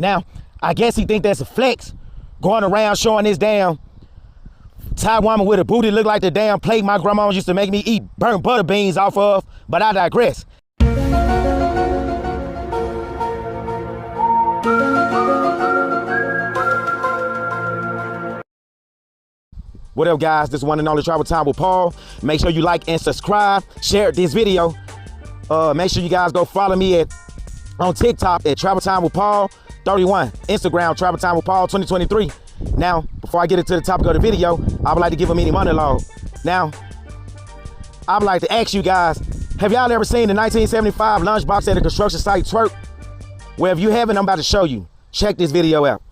Now, I guess he think that's a flex, going around showing this damn Thai woman with a booty look like the damn plate my grandma used to make me eat burnt butter beans off of, but I digress. What up, guys? This is one and only Travel Time with Paul. Make sure you like and subscribe, share this video. Make sure you guys go follow me on TikTok at Travel Time with Paul 31, Instagram Travel Time with Paul 2023. Now, before I get into the topic of the video, I would like to give a mini monologue. Now, I would like to ask you guys, have y'all ever seen the 1975 lunchbox at a construction site twerk? Well, if you haven't, I'm about to show you. Check this video out.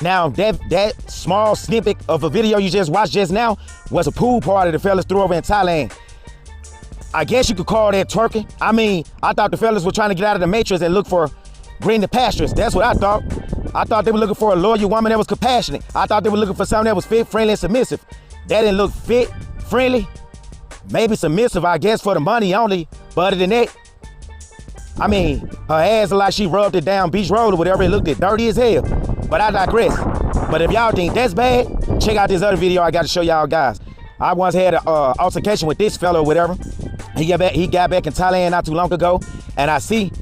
Now, that small snippet of a video you just watched just now was a pool party the fellas threw over in Thailand. I guess you could call that twerking. I mean, I thought the fellas were trying to get out of the matrix and look for greener pastures. That's what I thought. I thought they were looking for a loyal woman that was compassionate. I thought they were looking for something that was fit, friendly, and submissive. That didn't look fit, friendly, maybe submissive, I guess, for the money only. But other than that, I mean, her ass looked like she rubbed it down beach road or whatever. It looked dirty as hell. But I digress. But if y'all think that's bad, check out this other video I got to show y'all guys. I once had an altercation with this fellow or whatever. He got back in Thailand not too long ago, and I see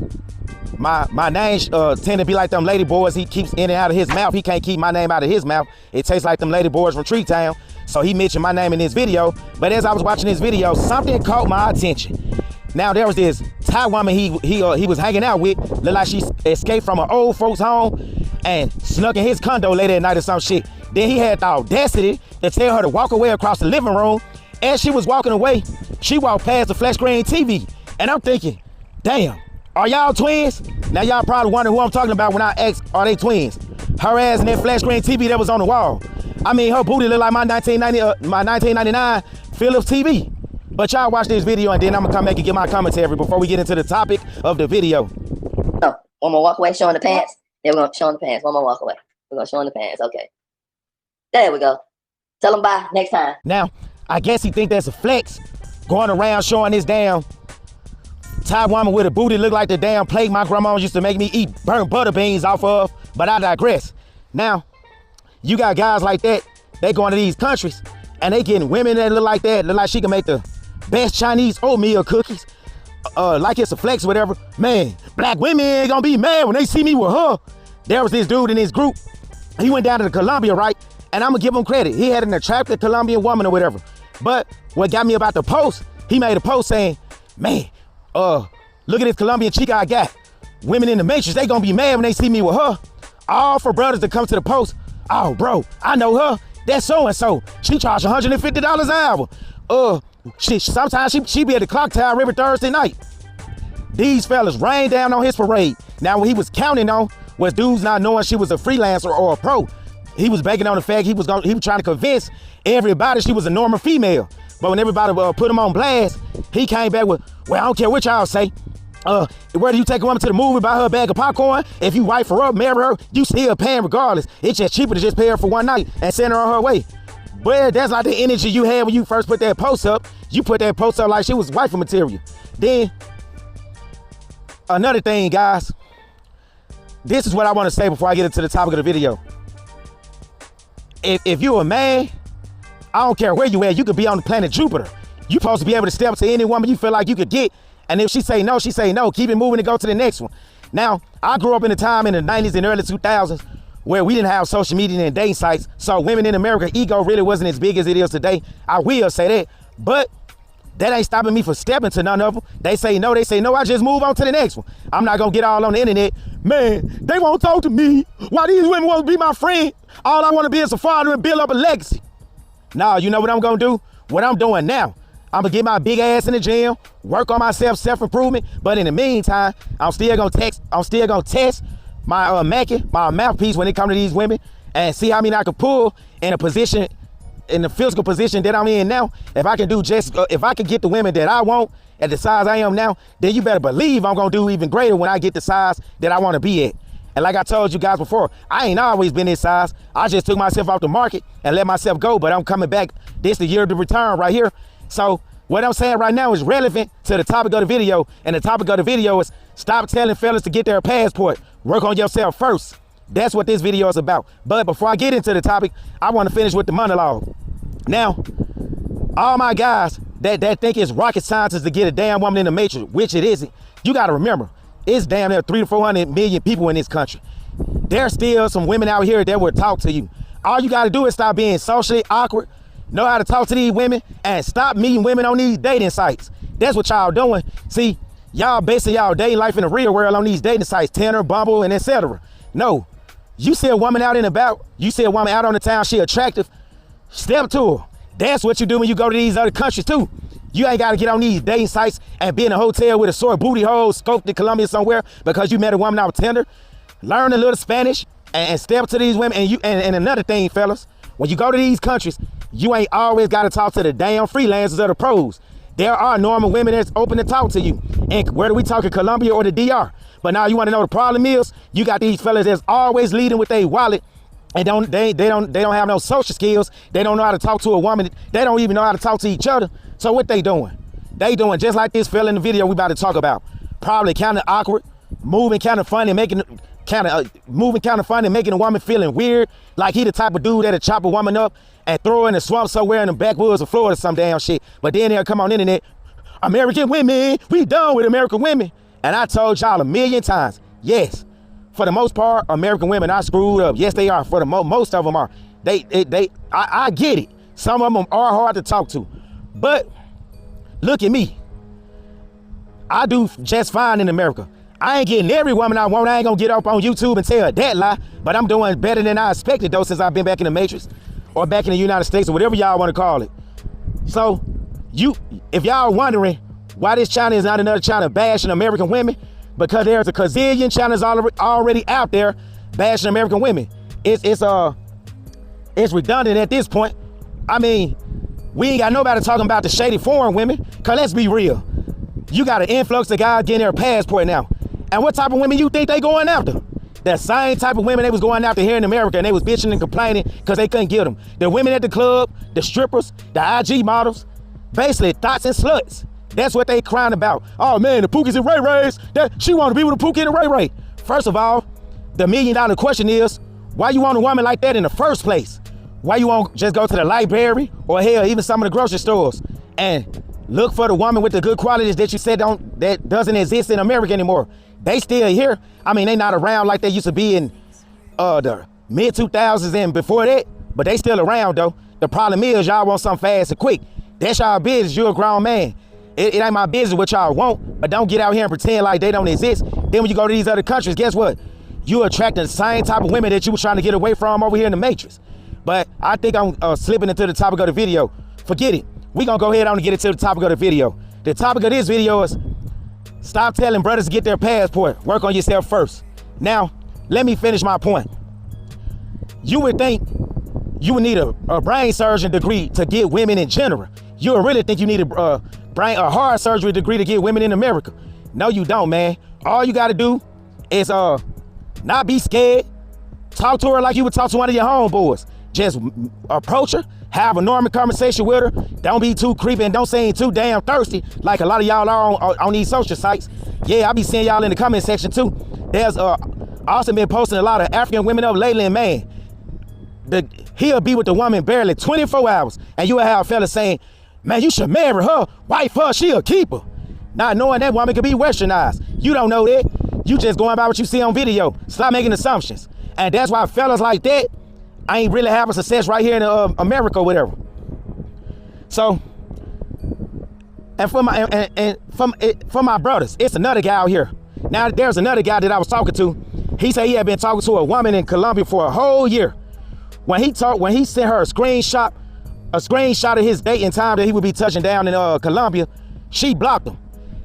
my name tend to be like them lady boys he keeps in and out of his mouth. He can't keep my name out of his mouth. It tastes like them lady boys from Tree Town. So he mentioned my name in this video. But as I was watching this video, something caught my attention. Now there was this Thai woman he was hanging out with, looked like she escaped from an old folks home and snuck in his condo late at night or some shit. Then he had the audacity to tell her to walk away across the living room. As she was walking away, she walked past the flat screen TV. And I'm thinking, damn, are y'all twins? Now y'all probably wonder who I'm talking about when I ask, are they twins? Her ass in that flat screen TV that was on the wall. I mean, her booty looked like my 1999 Philips TV. But y'all watch this video and then I'm gonna come back and get my commentary before we get into the topic of the video. Oh, one more walk away showing the pants. Yeah, we're gonna show them the pants. One more walk away. We're gonna show them the pants. Okay. There we go. Tell them bye next time. Now, I guess he think that's a flex, going around showing this damn Thai woman with a booty look like the damn plate my grandma used to make me eat burnt butter beans off of, but I digress. Now, you got guys like that, they going to these countries and they getting women that look like that, look like she can make the best Chinese oatmeal cookies, like it's a flex or whatever. Man, black women ain't gonna be mad when they see me with her. There was this dude in his group. He went down to Colombia, right? And I'm gonna give him credit. He had an attractive Colombian woman or whatever. But what got me about the post, he made a post saying, man, look at this Colombian chica I got. Women in the matrix, they gonna be mad when they see me with her. All for brothers to come to the post. Oh, bro, I know her. That's so-and-so. She charged $150 an hour. Sometimes she be at the clock tower every Thursday night. These fellas rained down on his parade. Now what he was counting on was dudes not knowing she was a freelancer or a pro. He was banking on the fact he was trying to convince everybody she was a normal female. But when everybody put him on blast, he came back with, well, I don't care what y'all say. Whether you take a woman to the movie, buy her a bag of popcorn, if you wife her up, marry her, you still paying regardless. It's just cheaper to just pay her for one night and send her on her way. But that's not the energy you had when you first put that post up. You put that post up like she was wifey material. Then, another thing, guys, this is what I want to say before I get into the topic of the video. If you're a man, I don't care where you at, you could be on the planet Jupiter. You're supposed to be able to step to any woman you feel like you could get. And if she say no, she say no. Keep it moving and go to the next one. Now, I grew up in a time in the 90s and early 2000s where we didn't have social media and dating sites. So women in America, ego really wasn't as big as it is today. I will say that. But that ain't stopping me from stepping to none of them. They say no, I just move on to the next one. I'm not gonna get all on the internet. Man, they won't talk to me. Why these women want to be my friend? All I want to be is a father and build up a legacy. Nah, you know what I'm gonna do? What I'm doing now, I'm gonna get my big ass in the gym, work on myself, self-improvement. But in the meantime, I'm still gonna test my my mouthpiece when it comes to these women and see how many I can pull in a position, in the physical position that I'm in now. If I can do if I can get the women that I want at the size I am now, then you better believe I'm gonna do even greater when I get the size that I wanna be at. And like I told you guys before, I ain't always been this size. I just took myself off the market and let myself go, but I'm coming back. This the year of the return right here. So what I'm saying right now is relevant to the topic of the video, and the topic of the video is stop telling fellas to get their passport. Work on yourself first. That's what this video is about. But before I get into the topic, I want to finish with the monologue. Now, all my guys that think it's rocket science to get a damn woman in the matrix, which it isn't, you got to remember, it's damn near 300 to 400 million people in this country. There's still some women out here that will talk to you. All you got to do is stop being socially awkward, know how to talk to these women, and stop meeting women on these dating sites. That's what y'all doing. See, y'all basing y'all dating life in the real world on these dating sites, Tinder, Bumble, and etc. No, you see a woman out and about, you see a woman out on the town, she attractive, step to her. That's what you do when you go to these other countries too. You ain't gotta get on these dating sites and be in a hotel with a sore booty hole, scoped in Colombia somewhere because you met a woman out Tinder. Learn a little Spanish and step to these women. And another thing, fellas, when you go to these countries, you ain't always gotta talk to the damn freelancers or the pros. There are normal women that's open to talk to you. And whether we talking Colombia or the DR. But now you wanna know the problem is, you got these fellas that's always leading with their wallet and they don't have no social skills. They don't know how to talk to a woman. They don't even know how to talk to each other. So what they doing? They doing just like this fella in the video we about to talk about. Probably kind of awkward, moving kind of funny, making a woman feeling weird, like he the type of dude that'll chop a woman up and throw her in the swamp somewhere in the backwoods of Florida, some damn shit. But then they'll come on the internet, American women, we done with American women. And I told y'all a million times, yes, for the most part, American women are screwed up. Yes, they are. For the most of them are. I get it. Some of them are hard to talk to. But look at me. I do just fine in America. I ain't getting every woman I want. I ain't gonna get up on YouTube and tell that lie. But I'm doing better than I expected though, since I've been back in the Matrix or back in the United States or whatever y'all want to call it. So if y'all wondering why this channel is not another channel bashing American women, because there's a gazillion channels already out there bashing American women. It's redundant at this point. I mean, we ain't got nobody talking about the shady foreign women, cause let's be real. You got an influx of guys getting their passport now. And what type of women you think they going after? That same type of women they was going after here in America, and they was bitching and complaining because they couldn't get them. The women at the club, the strippers, the IG models, basically thoughts and sluts. That's what they crying about. Oh man, the Pookies and Ray Rays, she want to be with a Pookie and a Ray Ray. First of all, the $1 million question is, why you want a woman like that in the first place? Why you won't just go to the library or hell, even some of the grocery stores and look for the woman with the good qualities that you said that doesn't exist in America anymore? They still here. I mean, they not around like they used to be in the mid 2000s and before that, but they still around though. The problem is y'all want something fast and quick. That's y'all business. You're a grown man. It ain't my business what y'all want, but don't get out here and pretend like they don't exist. Then when you go to these other countries, guess what? You attracting the same type of women that you were trying to get away from over here in the Matrix. But I think I'm slipping into the topic of the video. Forget it. We gonna go ahead on and get into the topic of the video. The topic of this video is stop telling brothers to get their passport. Work on yourself first. Now, let me finish my point. You would think you would need a brain surgeon degree to get women in general. You would really think you need a heart surgery degree to get women in America. No, you don't, man. All you gotta do is not be scared. Talk to her like you would talk to one of your homeboys. Just approach her, have a normal conversation with her. Don't be too creepy and don't say ain't too damn thirsty like a lot of y'all are on these social sites. Yeah, I be seeing y'all in the comment section too. There's also been posting a lot of African women up lately, and man, he'll be with the woman barely 24 hours and you will have a fella saying, man, you should marry her, wife her, she a keeper. Not knowing that woman could be westernized. You don't know that. You just going by what you see on video. Stop making assumptions. And that's why fellas like that ain't really having success right here in America or whatever. So, and for my brothers, it's another guy out here. Now there's another guy that I was talking to. He said he had been talking to a woman in Colombia for a whole year. When he sent her a screenshot of his date and time that he would be touching down in Colombia, she blocked him.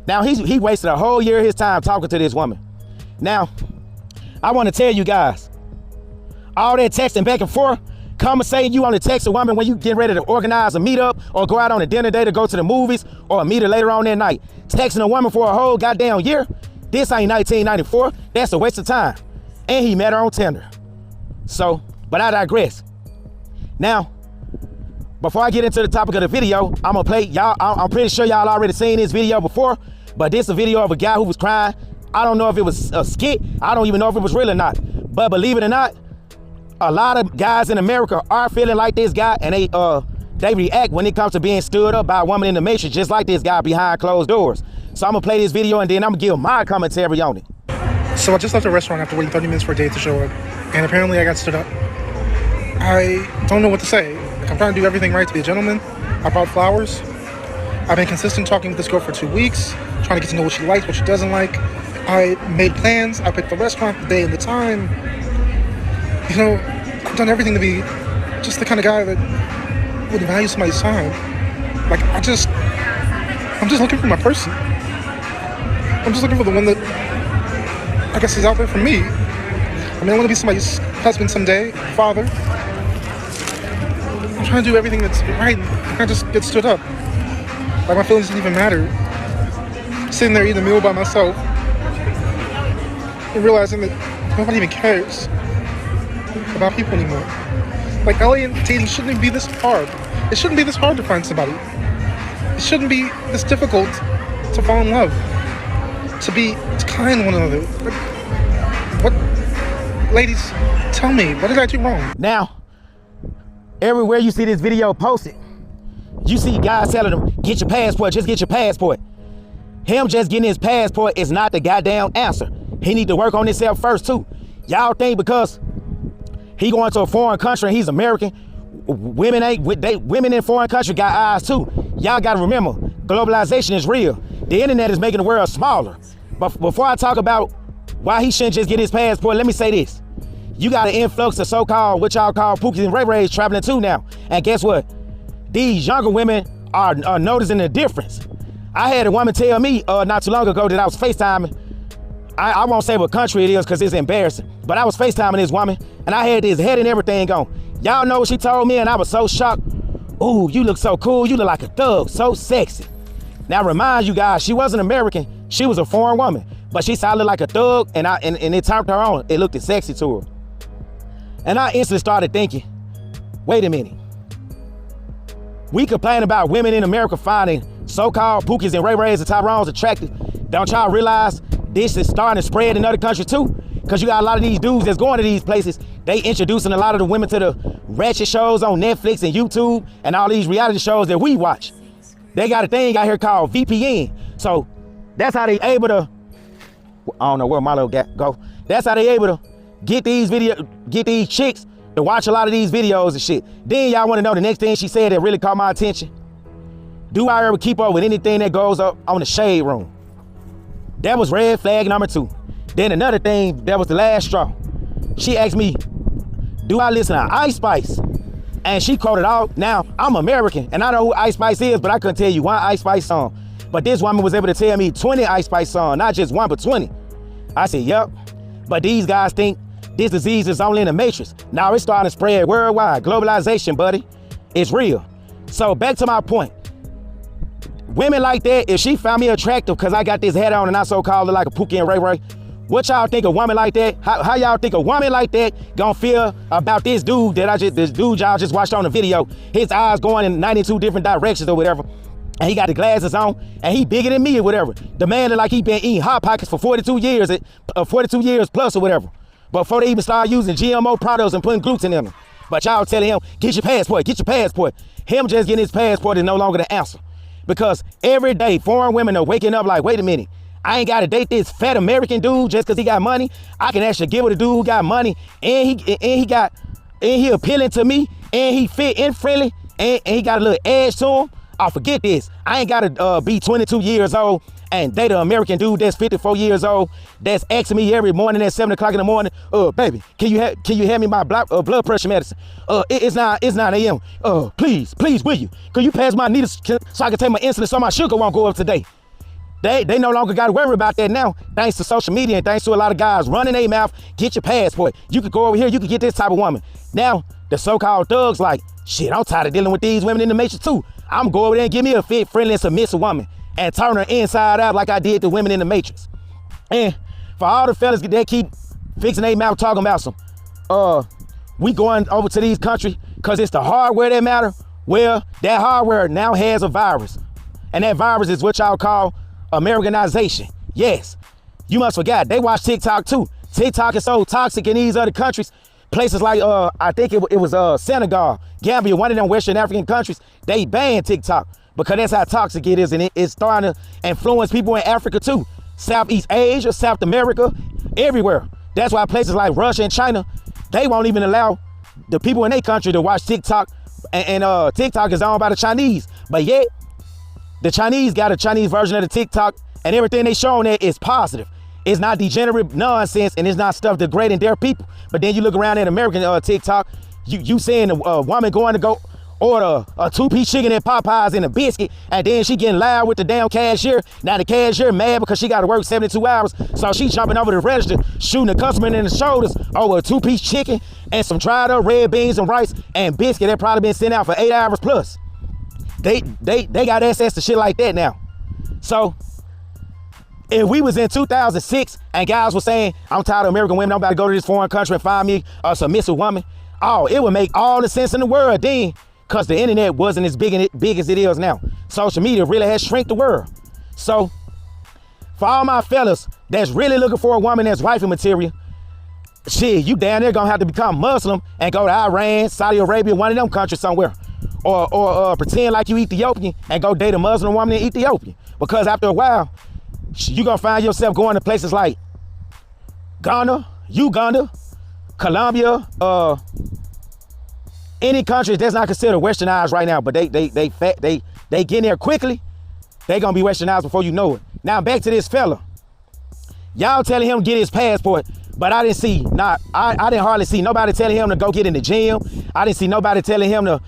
Now he wasted a whole year of his time talking to this woman. Now, I want to tell you guys, all that texting back and forth, conversating, you only text a woman when you get ready to organize a meetup or go out on a dinner date to go to the movies or meet her later on that night. Texting a woman for a whole goddamn year, this ain't 1994. That's a waste of time. and he met her on Tinder. So, but I digress. Now, before I get into the topic of the video, I'm gonna play y'all. I'm pretty sure y'all already seen this video before, but this is a video of a guy who was crying. I don't know if it was a skit. I don't even know if it was real or not. But believe it or not, a lot of guys in America are feeling like this guy, and they react when it comes to being stood up by a woman in the matrix, just like this guy behind closed doors. So I'm gonna play this video and then I'm gonna give my commentary on it. So I just left a restaurant after waiting 30 minutes for a date to show up, and apparently I got stood up. I don't know what to say. Like, I'm trying to do everything right to be a gentleman. I brought flowers. I've been consistent talking with this girl for 2 weeks, trying to get to know what she likes, what she doesn't like. I made plans. I picked the restaurant, the day, and the time. You know, I've done everything to be just the kind of guy that would value somebody's time. Like, I'm just looking for my person. I'm just looking for the one that I guess is out there for me. I mean, I want to be somebody's husband someday, father. I'm trying to do everything that's right. I just get stood up. Like, my feelings didn't even matter. Sitting there eating a meal by myself and realizing that nobody even cares about people anymore. Like, LA and dating shouldn't even be this hard. It shouldn't be this hard to find somebody. It shouldn't be this difficult to fall in love, to kind one another. Like, what? Ladies, tell me, what did I do wrong? Now, everywhere you see this video posted, you see guys telling them, get your passport, just get your passport. Him just getting his passport is not the goddamn answer. He need to work on himself first too. Y'all think because he going to a foreign country and he's American, women in foreign country got eyes too. Y'all gotta remember, globalization is real. The internet is making the world smaller. But before I talk about why he shouldn't just get his passport, let me say this. You got an influx of so-called, what y'all call Pookies and Ray Rays traveling too now. And guess what? These younger women are noticing the difference. I had a woman tell me not too long ago that I was FaceTiming. I won't say what country it is because it's embarrassing. But I was FaceTiming this woman and I had this head and everything on. Y'all know what she told me and I was so shocked. Ooh, you look so cool. You look like a thug, so sexy. Now remind you guys, she wasn't American. She was a foreign woman. But she sounded like a thug and it turned her on. It looked sexy to her. And I instantly started thinking, wait a minute. We complain about women in America finding so-called Pookies and Ray Rays and Tyrones attractive. Don't y'all realize this is starting to spread in other countries too? Because you got a lot of these dudes that's going to these places. They introducing a lot of the women to the ratchet shows on Netflix and YouTube and all these reality shows that we watch. They got a thing out here called VPN. So that's how they able to, I don't know where my little guy go. That's how they able to get these chicks to watch a lot of these videos and shit. Then y'all want to know the next thing she said that really caught my attention. Do I ever keep up with anything that goes up on the shade room? That was red flag number 2. Then another thing, that was the last straw. She asked me, do I listen to Ice Spice? And she quoted out, now I'm American and I know who Ice Spice is, but I couldn't tell you one Ice Spice song. But this woman was able to tell me 20 Ice Spice songs, not just one, but 20. I said, yep. But these guys think this disease is only in the matrix. Now it's starting to spread worldwide. Globalization, buddy. It's real. So back to my point. Women like that, if she found me attractive because I got this head on and I so-called look like a Pookie and Ray Ray, what y'all think a woman like that, how y'all think a woman like that gonna feel about this dude y'all just watched on the video? His eyes going in 92 different directions or whatever. And he got the glasses on and he bigger than me or whatever. The man look like he been eating Hot Pockets for 42 years plus or whatever. Before they even start using GMO products and putting gluten in them. But y'all telling him, get your passport, get your passport. Him just getting his passport is no longer the answer. Because every day foreign women are waking up like, wait a minute, I ain't gotta date this fat American dude just cause he got money. I can actually give it a dude who got money and he appealing to me and he fit and friendly and he got a little edge to him. Oh, forget this. I ain't gotta be 22 years old and date an American dude that's 54 years old that's asking me every morning at 7 o'clock in the morning, baby, can you hand me my blood pressure medicine? It's 9 a.m. Please, will you? Could you pass my needles so I can take my insulin so my sugar won't go up today? They no longer got to worry about that now, thanks to social media and thanks to a lot of guys running their mouth, get your passport. You could go over here, you could get this type of woman. Now, the so-called thugs like, shit, I'm tired of dealing with these women in the matrix too. I'm going to go over there and give me a fit, friendly, and submissive woman and turn her inside out like I did the women in the matrix. And for all the fellas that keep fixing their mouth talking about some, we going over to these countries because it's the hardware that matter. Well, that hardware now has a virus. And that virus is what y'all call Americanization. Yes, you must forget, they watch TikTok too. TikTok is so toxic in these other countries. Places like, I think it was Senegal, Gambia, one of them Western African countries, they banned TikTok because that's how toxic it is. And it's starting to influence people in Africa too. Southeast Asia, South America, everywhere. That's why places like Russia and China, they won't even allow the people in their country to watch TikTok. And TikTok is owned by the Chinese. But yet, the Chinese got a Chinese version of the TikTok, and everything they show on there is positive. It's not degenerate nonsense, and it's not stuff degrading their people. But then you look around at American TikTok, you seeing a woman going to go order a 2-piece chicken at Popeyes and a biscuit, and then she getting loud with the damn cashier. Now the cashier mad because she got to work 72 hours, so she jumping over the register, shooting the customer in the shoulders over a 2-piece chicken and some dried up red beans and rice and biscuit that probably been sent out for 8 hours plus. They got access to shit like that now. So if we was in 2006 and guys were saying, I'm tired of American women, I'm about to go to this foreign country and find me a submissive woman, oh, it would make all the sense in the world then, because the internet wasn't as big as it is now. Social media really has shrunk the world. So for all my fellas that's really looking for a woman that's wifey material, shit, you down there gonna have to become Muslim and go to Iran, Saudi Arabia, one of them countries somewhere. Or pretend like you Ethiopian and go date a Muslim woman in Ethiopia. Because after a while, you gonna find yourself going to places like Ghana, Uganda, Colombia, any countries that's not considered westernized right now, but they get there quickly, they gonna be westernized before you know it. Now back to this fella. Y'all telling him to get his passport, but I didn't see, I didn't hardly see nobody telling him to go get in the gym. I didn't see nobody telling him to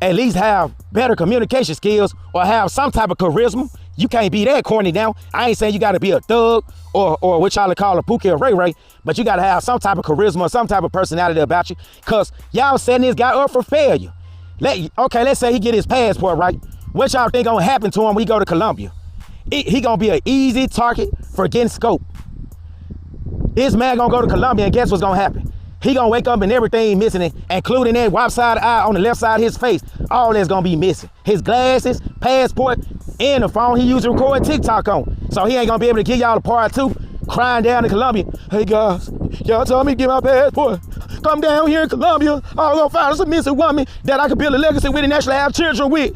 at least have better communication skills or have some type of charisma. You can't be that corny now. I ain't saying you gotta be a thug or what y'all call a Pookie or Ray Ray, but you gotta have some type of charisma or some type of personality about you, cause y'all setting this guy up for failure. Let's say he get his passport, right? What y'all think gonna happen to him when he go to Colombia? He gonna be an easy target for getting scoped. This man gonna go to Colombia and guess what's gonna happen? He gonna wake up and everything missing, including that lopsided eye on the left side of his face. All that's gonna be missing. His glasses, passport, and the phone he used to record TikTok on. So he ain't gonna be able to give y'all a part 2, crying down in Colombia. Hey guys, y'all told me to get my passport. Come down here in Colombia, I'm gonna find a submissive woman that I can build a legacy with and actually have children with.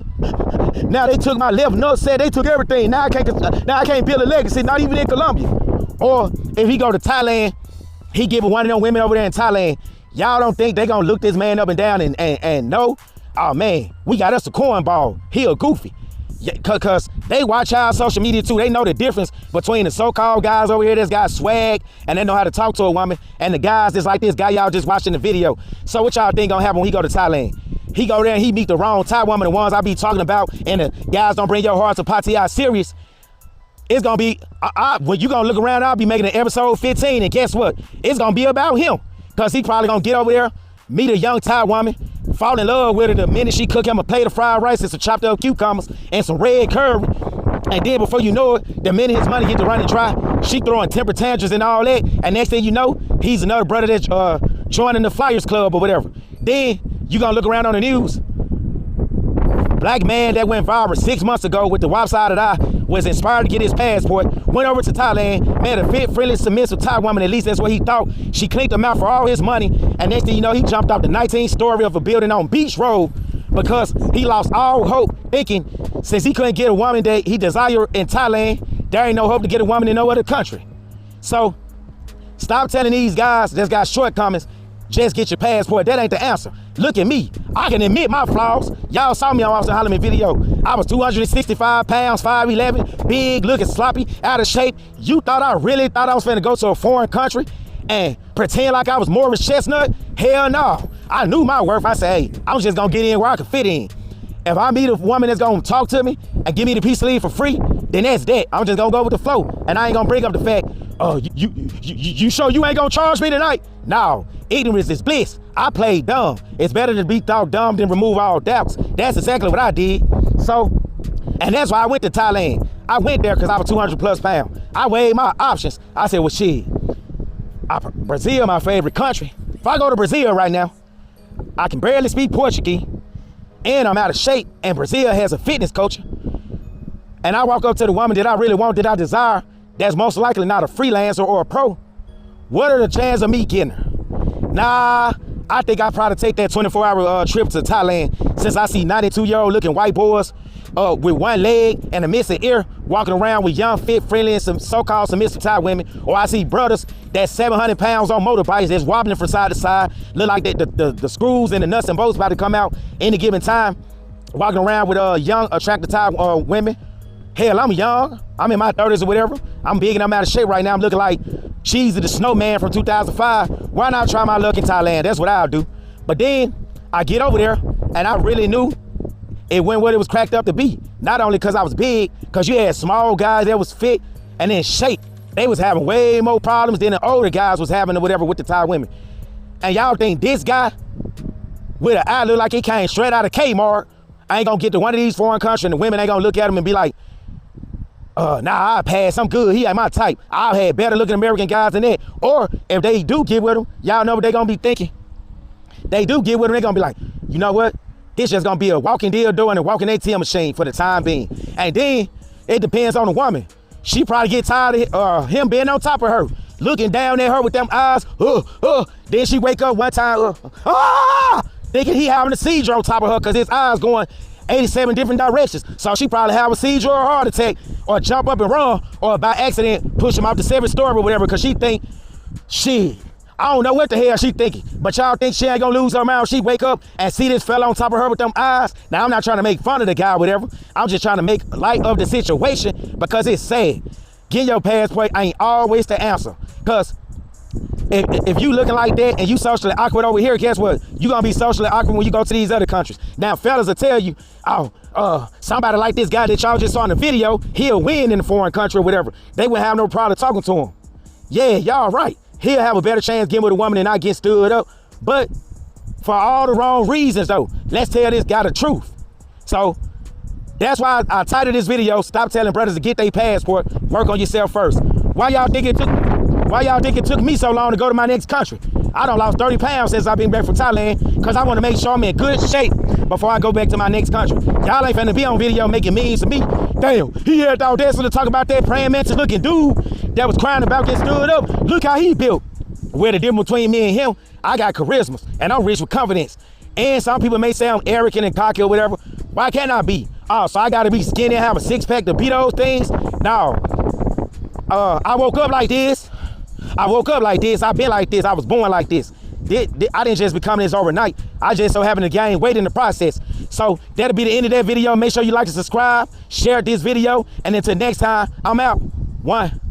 Now they took my left nut, said they took everything. Now I can't build a legacy, not even in Colombia. Or if he go to Thailand, he giving one of them women over there in Thailand. Y'all don't think they gonna look this man up and down and know? Oh man, we got us a cornball. He a goofy. Yeah, cause they watch our social media too. They know the difference between the so-called guys over here that's got swag and they know how to talk to a woman, and the guys that's like this guy y'all just watching the video. So what y'all think gonna happen when he go to Thailand? He go there and he meet the wrong Thai woman, the ones I be talking about, and the guys don't bring your heart to Pattaya serious. It's gonna be, when you gonna look around, I'll be making an episode 15, and guess what? It's gonna be about him, cause he probably gonna get over there, meet a young Thai woman, fall in love with her the minute she cook him a plate of fried rice and some chopped up cucumbers and some red curry, and then before you know it, the minute his money get to running dry, she throwing temper tantrums and all that, and next thing you know, he's another brother that's joining the Flyers Club or whatever. Then you gonna look around on the news. Black man that went viral 6 months ago with the lopsided eye was inspired to get his passport, went over to Thailand, met a fit, friendly, submissive Thai woman, at least that's what he thought. She clinked him out for all his money, and next thing you know, he jumped off the 19th story of a building on Beach Road because he lost all hope, thinking since he couldn't get a woman that he desired in Thailand, there ain't no hope to get a woman in no other country. So stop telling these guys that's got shortcomings, just get your passport. That ain't the answer. Look at me. I can admit my flaws. Y'all saw me on Austin Holloman video. I was 265 pounds, 5'11", big, looking sloppy, out of shape. You thought I really thought I was finna go to a foreign country and pretend like I was Morris Chestnut? Hell no. I knew my worth. I said, hey, I'm just gonna get in where I can fit in. If I meet a woman that's gonna talk to me and give me the piece of leave for free, then that's that. I'm just gonna go with the flow. And I ain't gonna bring up the fact, oh, you sure you ain't gonna charge me tonight? No, ignorance is bliss. I played dumb. It's better to be thought dumb than remove all doubts. That's exactly what I did. So, and that's why I went to Thailand. I went there because I was 200 plus pounds. I weighed my options. I said, well, shit, Brazil, my favorite country. If I go to Brazil right now, I can barely speak Portuguese, and I'm out of shape, and Brazil has a fitness culture. And I walk up to the woman that I really want, that I desire, that's most likely not a freelancer or a pro. What are the chances of me getting her? Nah, I think I'd probably take that 24-hour trip to Thailand, since I see 92-year-old looking white boys with one leg and a missing ear walking around with young, fit, friendly, and some so-called submissive Thai women. Or I see brothers that's 700 pounds on motorbikes that's wobbling from side to side, look like the screws and the nuts and bolts about to come out any given time, walking around with young, attractive Thai women. Hell, I'm young. I'm in my 30s or whatever. I'm big and I'm out of shape right now. I'm looking like Cheesy the Snowman from 2005. Why not try my luck in Thailand? That's what I'll do. But then I get over there and I really knew it went what it was cracked up to be. Not only because I was big, because you had small guys that was fit and in shape. They was having way more problems than the older guys was having or whatever with the Thai women. And y'all think this guy with an eye look like he came straight out of Kmart, I ain't gonna get to one of these foreign countries and the women ain't gonna look at him and be like, nah, I'll pass, I'm good, he ain't my type. I've had better looking American guys than that. Or if they do get with him, y'all know what they gonna be thinking. They do get with him, they gonna be like, you know what? This just gonna be a walking dildo and a walking ATM machine for the time being. And then it depends on the woman. She probably get tired of him being on top of her, looking down at her with them eyes. Then she wake up one time, thinking he having a seizure on top of her because his eyes going 87 different directions. So she probably have a seizure or a heart attack or jump up and run or by accident push him off the 7th story or whatever because she think, shit, I don't know what the hell she thinking, but y'all think she ain't gonna lose her mind. She wake up and see this fella on top of her with them eyes. Now, I'm not trying to make fun of the guy or whatever. I'm just trying to make light of the situation because it's sad. Getting your passport ain't always the answer. Because if you looking like that and you socially awkward over here, guess what? You gonna be socially awkward when you go to these other countries. Now, fellas will tell you, somebody like this guy that y'all just saw in the video, he'll win in a foreign country or whatever. They wouldn't have no problem talking to him. Yeah, y'all right. He'll have a better chance getting with a woman than I get stood up. But for all the wrong reasons though, let's tell this guy the truth. So that's why I titled this video, Stop Telling Brothers to Get Their Passport, Work on Yourself First. Why y'all think it took me so long to go to my next country? I done lost 30 pounds since I've been back from Thailand because I want to make sure I'm in good shape before I go back to my next country. Y'all ain't finna be on video making memes of me. Damn, he had the audacity to talk about that praying mantis looking dude that was crying about getting stood up. Look how he built. Where the difference between me and him, I got charisma and I'm rich with confidence. And some people may say I'm arrogant and cocky or whatever. Why can't I be? Oh, so I gotta be skinny and have a six-pack to be those things? No. I woke up like this. I've been like this. I was born like this. I didn't just become this overnight. I just so happened to gain weight in the process. So that'll be the end of that video. Make sure you like and subscribe, share this video, and until next time, I'm out. One.